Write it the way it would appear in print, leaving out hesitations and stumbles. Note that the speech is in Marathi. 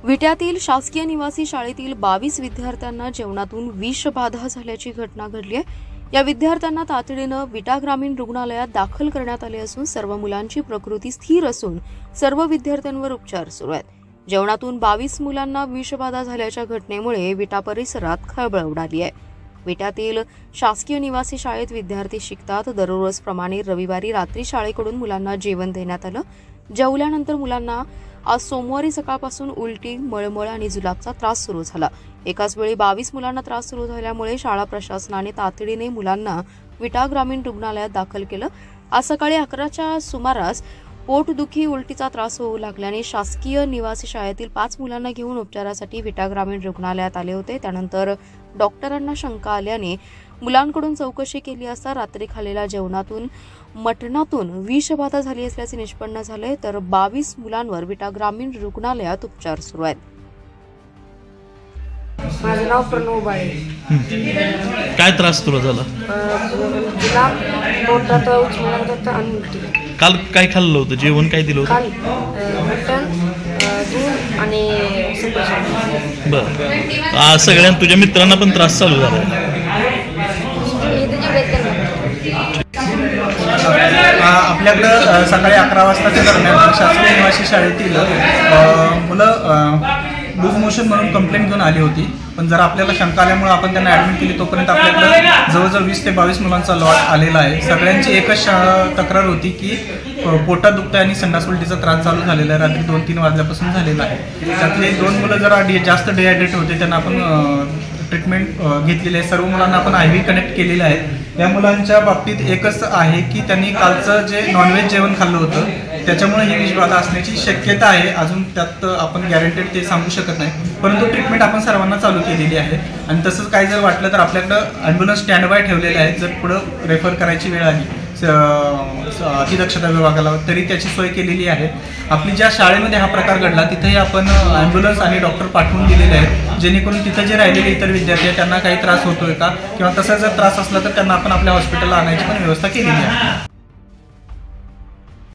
विट्यातील शासकीय निवासी शाळेतील 22 विद्यार्थ्यांना जेवणातून विषबाधा झाल्याची घटना घडली आहे। या विद्यार्थ्यांना तातडीने विटा ग्रामीण रुग्णालयात दाखल करण्यात आले असून सर्व मुलांची प्रकृती स्थिर असून सर्व विद्यार्थ्यांवर उपचार सुरू आहेत। जेवणातून 22 मुलांना विषबाधा झाल्याच्या घटनेमुळे विटा परिसरात खळबळ उडाली आहे। विट्यातील शासकीय निवासी शाळेत विद्यार्थी शिकतात। दररोजप्रमाणे रविवारी रात्री शाळेकडून मुलांना जेवण देण्यात आलं। जेवल्यानंतर मुलांना आज सोमवारी सकाळपासून उलटी, मळमळ आणि जुलाबचा त्रास सुरू झाला। एकाच वेळी 22 मुलांना त्रास सुरू झाल्यामुळे शाळा प्रशासनाने तातडीने मुलांना विटा ग्रामीण रुग्णालयात दाखल केलं। आज सकाळी 11च्या सुमारास पोटदुखी, उलटीचा त्रास होऊ लागल्याने शासकीय निवासी शाळेतील 5 मुलांना घेऊन उपचारासाठी विटा ग्रामीण रुग्णालयात आले होते। त्यानंतर डॉक्टरांना शंका आल्याने मुलांकडून चौकशी केली असता रात्री खाल्लेल्या जेवणातून मटणातून विषबाधा झाली असल्याचे निष्पन्न झाले। तर 22 मुलांवर विटा ग्रामीण रुग्णालयात उपचार सुरू आहेत। माझं नाव प्रणव बाळे। काय त्रास तुला झाला? तिला पोटात उचलण्यात आणि उलटी। काल काय खाल्लं होतं? जेवण काय दिलं होतं? काल मटण, दूध आणि सफरचंद। बरं, सगळ्या तुझ्या मित्रांना पण त्रास चालू झाला? आपल्याकडं सकाळी 11 वाजताच्या दरम्यान शासकीय निवासी शाळेतील मुलं लूज मोशन म्हणून कंप्लेंट घेऊन आली होती। पण जर आपल्याला शंका आल्यामुळे आपण त्यांना ॲडमिट केली। तोपर्यंत आपल्याकडं जवळजवळ 20 ते 22 मुलांचा लॉट आलेला आहे। सगळ्यांची एकच तक्रार होती की पोटात दुखतं आणि संडास उलटीचा त्रास चालू झालेला आहे। रात्री 2-3 वाजल्यापासून झालेला आहे। त्यातले 2 मुलं जरा जास्त डिहायड्रेट होते, त्यांना आपण ट्रीटमेंट घेतलेली आहे। सर्व मुलांना आपण IV कनेक्ट केलेलं आहे। या मुलांच्या बाबतीत एकच आहे की त्यांनी कालचं जे नॉनव्हेज जेवण खाल्लं होतं त्याच्यामुळे ही विषबाधा असण्याची शक्यता आहे। अजून त्यात आपण गॅरंटेड ते सांगू शकत नाही, परंतु ट्रीटमेंट आपण सर्वांना चालू केलेली आहे। आणि तसंच काही जर वाटलं तर आपल्याकडं ॲम्ब्युलन्स स्टँड बाय ठेवलेले आहेत। जर पुढं रेफर करायची वेळ आली अतिदक्षता विभागाला तरी त्याची सोय केलेली आहे। आपली ज्या शाळेमध्ये हा प्रकार घडला तिथेही आपण ॲम्ब्युलन्स आणि डॉक्टर पाठवून दिलेले आहेत, जेणेकरून तिथं जे राहिलेले इतर विद्यार्थी आहेत त्यांना काही त्रास होतोय का किंवा तसा जर त्रास असला तर त्यांना आपण आपल्या हॉस्पिटलला आणायची पण व्यवस्था केलेली आहे।